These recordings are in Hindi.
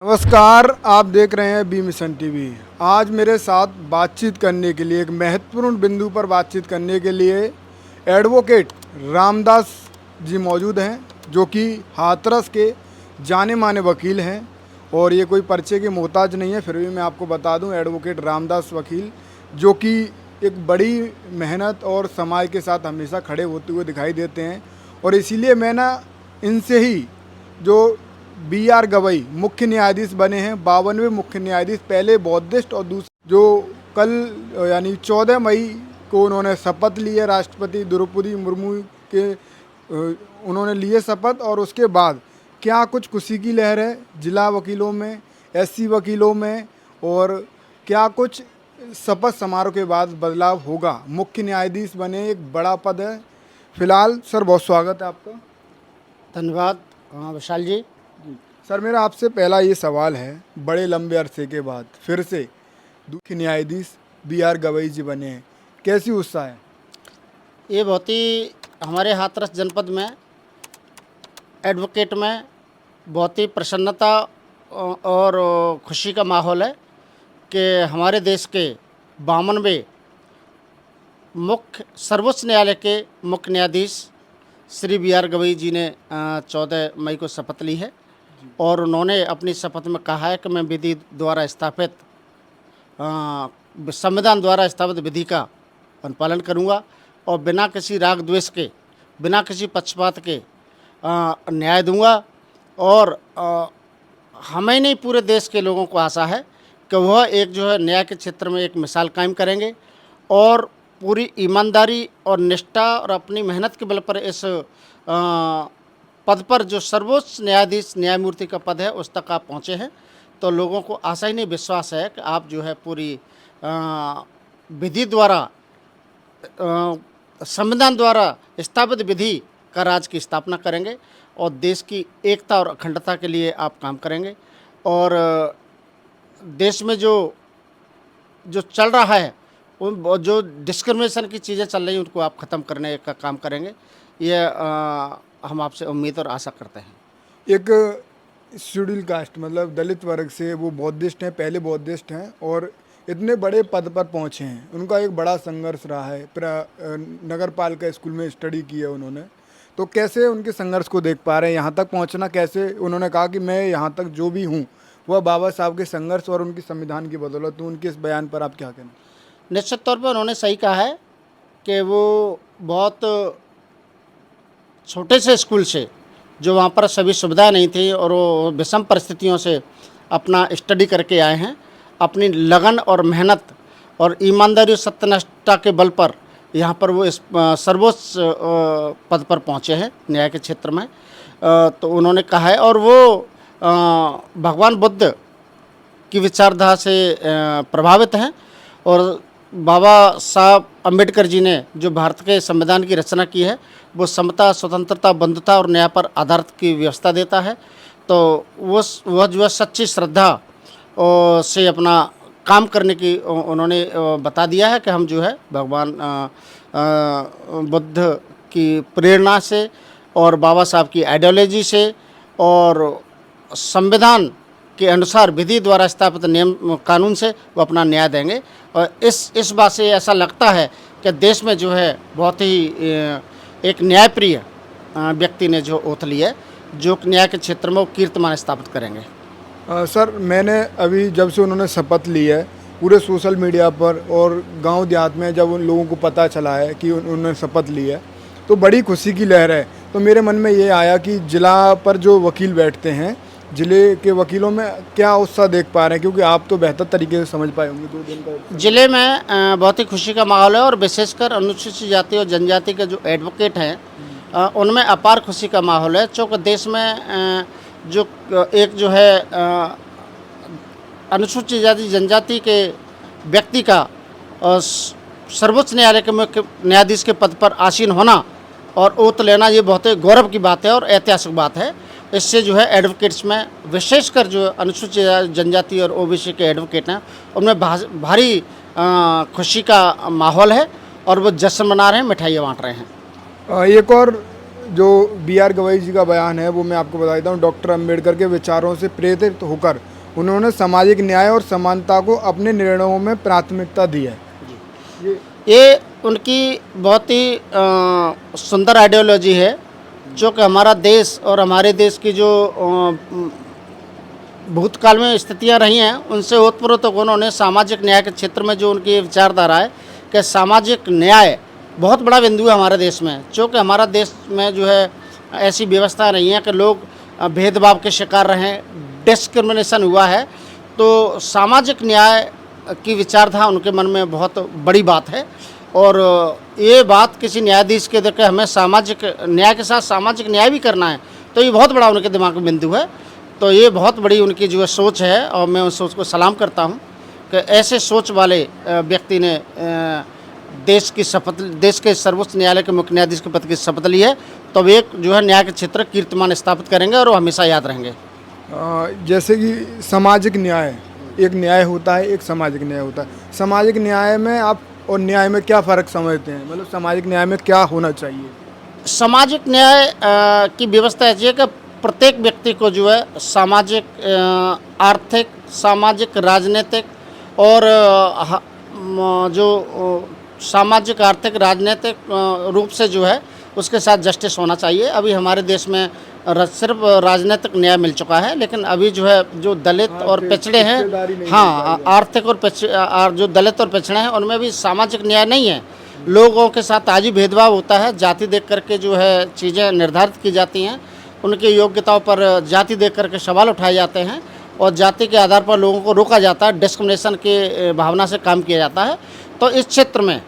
नमस्कार, आप देख रहे हैं बी मिशन टीवी। आज मेरे साथ बातचीत करने के लिए एक महत्वपूर्ण बिंदु पर बातचीत करने के लिए एडवोकेट रामदास जी मौजूद हैं, जो कि हाथरस के जाने माने वकील हैं और ये कोई पर्चे के मोहताज नहीं है। फिर भी मैं आपको बता दूं, एडवोकेट रामदास वकील जो कि एक बड़ी मेहनत और समाज के साथ हमेशा खड़े होते हुए दिखाई देते हैं। और इसीलिए मैं इनसे ही जो बी.आर. गवई मुख्य न्यायाधीश बने हैं, 52वें मुख्य न्यायाधीश, पहले बौद्धिस्ट और दूसरे जो कल यानी 14 मई को उन्होंने शपथ ली है, राष्ट्रपति द्रौपदी मुर्मू के उन्होंने लिए शपथ। और उसके बाद क्या कुछ खुशी की लहर है जिला वकीलों में, एससी वकीलों में, और क्या कुछ शपथ समारोह के बाद बदलाव होगा। मुख्य न्यायाधीश बने, एक बड़ा पद है। फिलहाल सर, बहुत स्वागत है आपका। धन्यवाद विशाल जी। सर, मेरा आपसे पहला ये सवाल है, बड़े लंबे अरसे के बाद फिर से मुख्य न्यायाधीश बी.आर. गवई जी बने हैं, कैसी उत्साह है? ये बहुत ही हमारे हाथरस जनपद में एडवोकेट में बहुत ही प्रसन्नता और खुशी का माहौल है कि हमारे देश के 52वें मुख्य सर्वोच्च न्यायालय के मुख्य न्यायाधीश श्री बी.आर. गवई जी ने 14 मई को शपथ ली है और उन्होंने अपनी शपथ में कहा है कि मैं विधि द्वारा स्थापित संविधान द्वारा स्थापित विधि का अनुपालन करूंगा और बिना किसी राग द्वेष के, बिना किसी पक्षपात के न्याय दूंगा। और हमें नहीं, पूरे देश के लोगों को आशा है कि वह एक जो है न्याय के क्षेत्र में एक मिसाल कायम करेंगे और पूरी ईमानदारी और निष्ठा और अपनी मेहनत के बल पर इस पद पर, जो सर्वोच्च न्यायाधीश न्यायमूर्ति का पद है, उस तक आप पहुँचे हैं। तो लोगों को आशा ही नहीं, विश्वास है कि आप जो है पूरी विधि द्वारा, संविधान द्वारा स्थापित विधि का राज की स्थापना करेंगे और देश की एकता और अखंडता के लिए आप काम करेंगे। और देश में जो चल रहा है, उन जो डिस्क्रिमिनेशन की चीज़ें चल रही हैं, उनको आप ख़त्म करने का काम करेंगे। ये हम आपसे उम्मीद और आशा करते हैं। एक शेड्यूल कास्ट मतलब दलित वर्ग से वो बौद्धिस्ट हैं, पहले बौद्धिस्ट हैं और इतने बड़े पद पर पहुंचे हैं। उनका एक बड़ा संघर्ष रहा है, नगर पालिका स्कूल में स्टडी की है उन्होंने। तो कैसे उनके संघर्ष को देख पा रहे हैं यहाँ तक पहुँचना? कैसे उन्होंने कहा कि मैं यहाँ तक जो भी हूँ वह बाबा साहब के संघर्ष और उनकी संविधान की बदौलत हूँ। उनके इस बयान पर आप क्या कहना? निश्चित तौर पर उन्होंने सही कहा है कि वो बहुत छोटे से स्कूल से, जो वहाँ पर सभी सुविधाएं नहीं थी और वो विषम परिस्थितियों से अपना स्टडी करके आए हैं, अपनी लगन और मेहनत और ईमानदारी और सत्यनिष्ठा के बल पर यहाँ पर वो इस सर्वोच्च पद पर पहुँचे हैं न्याय के क्षेत्र में। तो उन्होंने कहा है, और वो भगवान बुद्ध की विचारधारा से प्रभावित हैं। और बाबा साहब अम्बेडकर जी ने जो भारत के संविधान की रचना की है, वो समता, स्वतंत्रता, बंधुता और न्याय पर आधारित की व्यवस्था देता है। तो वह जो है सच्ची श्रद्धा से अपना काम करने की उन्होंने बता दिया है कि हम जो है भगवान बुद्ध की प्रेरणा से और बाबा साहब की आइडियोलॉजी से और संविधान के अनुसार विधि द्वारा स्थापित नियम कानून से वो अपना न्याय देंगे। और इस बात से ऐसा लगता है कि देश में जो है बहुत ही एक न्यायप्रिय व्यक्ति ने जो ओथ ली है, जो न्याय के क्षेत्र में वो कीर्तिमान स्थापित करेंगे। सर, मैंने अभी जब से उन्होंने शपथ ली है, पूरे सोशल मीडिया पर और गांव देहात में जब उन लोगों को पता चला है कि उन्होंने शपथ ली है, तो बड़ी खुशी की लहर है। तो मेरे मन में ये आया कि जिला पर जो वकील बैठते हैं, जिले के वकीलों में क्या उत्साह देख पा रहे हैं, क्योंकि आप तो बेहतर तरीके से समझ पाए होंगे 2 दिन का। जिले में बहुत ही खुशी का माहौल है और विशेषकर अनुसूचित जाति और जनजाति के जो एडवोकेट हैं, उनमें अपार खुशी का माहौल है। चूँकि देश में जो एक जो है अनुसूचित जाति जनजाति के व्यक्ति का सर्वोच्च न्यायालय के मुख्य न्यायाधीश के पद पर आसीन होना और ओथ लेना, ये बहुत ही गौरव की बात है और ऐतिहासिक बात है। इससे जो है एडवोकेट्स में, विशेषकर जो अनुसूचित जनजाति और ओबीसी के एडवोकेट हैं, उनमें भारी खुशी का माहौल है और वो जश्न मना रहे हैं, मिठाइयाँ बांट रहे हैं। एक और जो बी आर गवई जी का बयान है वो मैं आपको बता देता हूँ। डॉक्टर अंबेडकर के विचारों से प्रेरित होकर उन्होंने सामाजिक न्याय और समानता को अपने निर्णयों में प्राथमिकता दी है। ये उनकी बहुत ही सुंदर आइडियोलॉजी है, जो कि हमारा देश और हमारे देश की जो भूतकाल में स्थितियां रही हैं उनसे ओतप्रोत होकर उन्होंने सामाजिक न्याय के क्षेत्र में जो उनकी विचारधारा है कि सामाजिक न्याय बहुत बड़ा बिंदु है हमारे देश में। चूँकि हमारा देश में जो है ऐसी व्यवस्था रही है कि लोग भेदभाव के शिकार रहे, डिस्क्रिमिनेशन हुआ है, तो सामाजिक न्याय की विचारधारा उनके मन में बहुत बड़ी बात है। और ये बात किसी न्यायाधीश के देख के हमें सामाजिक न्याय के साथ सामाजिक न्याय भी करना है, तो ये बहुत बड़ा उनके दिमाग में बिंदु है। तो ये बहुत बड़ी उनकी जो है सोच है और मैं उस सोच को सलाम करता हूँ कि ऐसे सोच वाले व्यक्ति ने देश के सर्वोच्च न्यायालय के मुख्य न्यायाधीश के पद की शपथ ली है, तो वे एक जो है न्याय के क्षेत्र कीर्तिमान स्थापित करेंगे और वो हमेशा याद रहेंगे। जैसे कि सामाजिक न्याय, एक न्याय होता है, एक सामाजिक न्याय होता है। सामाजिक न्याय में आप और न्याय में क्या फ़र्क समझते हैं? मतलब सामाजिक न्याय में क्या होना चाहिए? सामाजिक न्याय की व्यवस्था ऐसी है कि प्रत्येक व्यक्ति को जो है सामाजिक, आर्थिक, सामाजिक, राजनीतिक और जो सामाजिक, आर्थिक, राजनीतिक रूप से जो है उसके साथ जस्टिस होना चाहिए। अभी हमारे देश में सिर्फ राजनीतिक न्याय मिल चुका है, लेकिन अभी जो है जो दलित और पिछड़े हैं, हाँ, आर्थिक और जो दलित और पिछड़े हैं उनमें भी सामाजिक न्याय नहीं है। लोगों के साथ आज भी भेदभाव होता है, जाति देख करके जो है चीज़ें निर्धारित की जाती हैं, उनकी योग्यताओं पर जाति देख करके सवाल उठाए जाते हैं और जाति के आधार पर लोगों को रोका जाता है, डिस्क्रिमिनेशन की भावना से काम किया जाता है। तो इस क्षेत्र में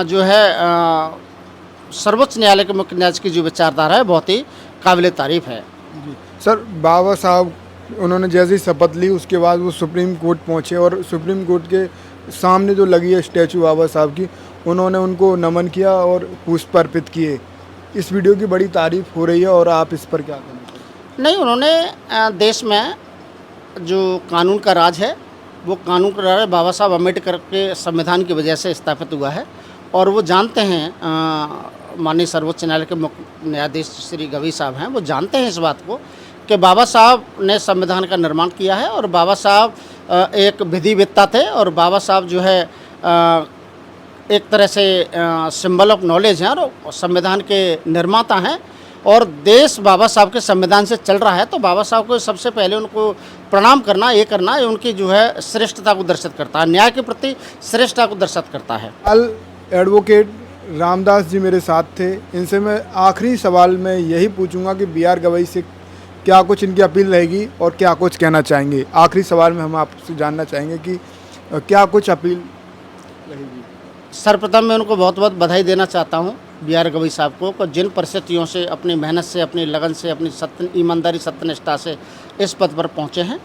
जो है सर्वोच्च न्यायालय के मुख्य न्यायाधीश की जो विचारधारा है बहुत ही काबिल तारीफ है। जी सर, बाबा साहब उन्होंने जैसे ही शपथ ली उसके बाद वो सुप्रीम कोर्ट पहुँचे और सुप्रीम कोर्ट के सामने जो लगी है स्टैचू बाबा साहब की, उन्होंने उनको नमन किया और पुष्प अर्पित किए। इस वीडियो की बड़ी तारीफ हो रही है और आप इस पर क्या कहना चाहते हैं? नहीं, उन्होंने देश में जो कानून का राज है वो कानून का राज बाबा साहब अम्बेडकर के संविधान की वजह से स्थापित हुआ है और वो जानते हैं, माननीय सर्वोच्च न्यायालय के मुख्य न्यायाधीश श्री गवई साहब हैं, वो जानते हैं इस बात को कि बाबा साहब ने संविधान का निर्माण किया है और बाबा साहब एक विधिवेत्ता थे और बाबा साहब जो है एक तरह से सिंबल ऑफ नॉलेज हैं और संविधान के निर्माता हैं और देश बाबा साहब के संविधान से चल रहा है। तो बाबा साहब को सबसे पहले उनको प्रणाम करना, ये करना, ये उनकी जो है श्रेष्ठता को दर्शित करता है, न्याय के प्रति श्रेष्ठता को दर्शित करता है। कल एडवोकेट रामदास जी मेरे साथ थे, इनसे मैं आखिरी सवाल में यही पूछूंगा कि बी आर गवई से क्या कुछ इनकी अपील रहेगी और क्या कुछ कहना चाहेंगे। आखिरी सवाल में हम आपसे जानना चाहेंगे कि क्या कुछ अपील रहेगी। सर्वप्रथम मैं उनको बहुत बहुत बधाई देना चाहता हूँ बी आर गवई साहब को, जिन परिस्थितियों से, अपनी मेहनत से, अपनी लगन से, अपनी ईमानदारी, सत्यनिष्ठा से इस पद पर पहुँचे हैं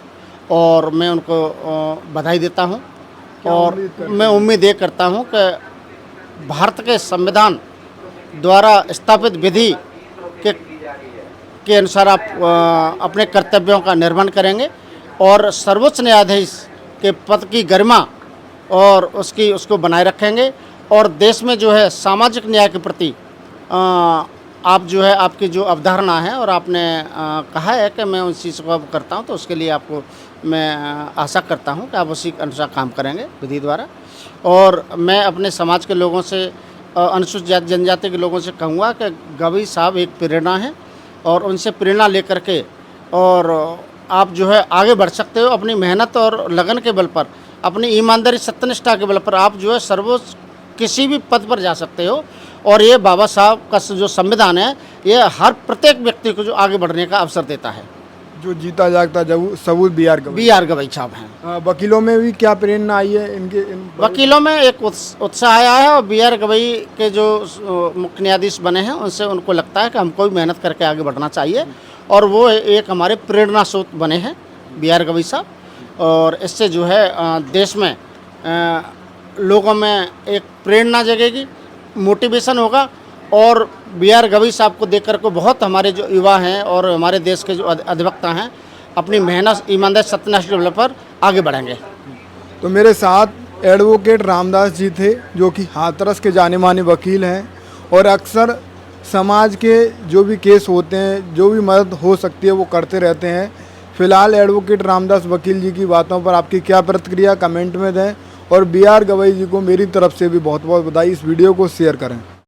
और मैं उनको बधाई देता हूँ और मैं उम्मीद ये करता हूँ कि भारत के संविधान द्वारा स्थापित विधि के अनुसार आप अपने कर्तव्यों का निर्वहन करेंगे और सर्वोच्च न्यायाधीश के पद की गरिमा और उसको बनाए रखेंगे और देश में जो है सामाजिक न्याय के प्रति आप जो है, आपकी जो अवधारणा है और आपने कहा है कि मैं उस चीज़ को करता हूं, तो उसके लिए आपको मैं आशा करता हूं कि आप उसी अनुसार काम करेंगे विधि द्वारा। और मैं अपने समाज के लोगों से, अनुसूचित जनजाति के लोगों से कहूँगा कि गवई साहब एक प्रेरणा है और उनसे प्रेरणा लेकर के और आप जो है आगे बढ़ सकते हो। अपनी मेहनत और लगन के बल पर, अपनी ईमानदारी, सत्यनिष्ठा के बल पर आप जो है सर्वोच्च किसी भी पद पर जा सकते हो और ये बाबा साहब का जो संविधान है ये हर प्रत्येक व्यक्ति को जो आगे बढ़ने का अवसर देता है। जो जीता जागता सबूत बी आर गवई साहब हैं। वकीलों में भी क्या प्रेरणा आई है इनके? वकीलों में एक उत्साह आया है और बी आर गवई के जो मुख्य न्यायाधीश बने हैं उनसे उनको लगता है कि हमको भी मेहनत करके आगे बढ़ना चाहिए और वो एक हमारे प्रेरणा स्रोत बने हैं बी आर गवई साहब। और इससे जो है देश में लोगों में एक प्रेरणा जगेगी, मोटिवेशन होगा और बी आर गवई साहब को देखकर को बहुत हमारे जो युवा हैं और हमारे देश के जो अधिवक्ता हैं अपनी मेहनत, ईमानदारी, सत्यनिष्ठा के पर आगे बढ़ेंगे। तो मेरे साथ एडवोकेट रामदास जी थे जो कि हाथरस के जाने माने वकील हैं और अक्सर समाज के जो भी केस होते हैं, जो भी मदद हो सकती है वो करते रहते हैं। फ़िलहाल एडवोकेट रामदास वकील जी की बातों पर आपकी क्या प्रतिक्रिया कमेंट में दें, और बी आर गवई जी को मेरी तरफ से भी बहुत बहुत बधाई। इस वीडियो को शेयर करें।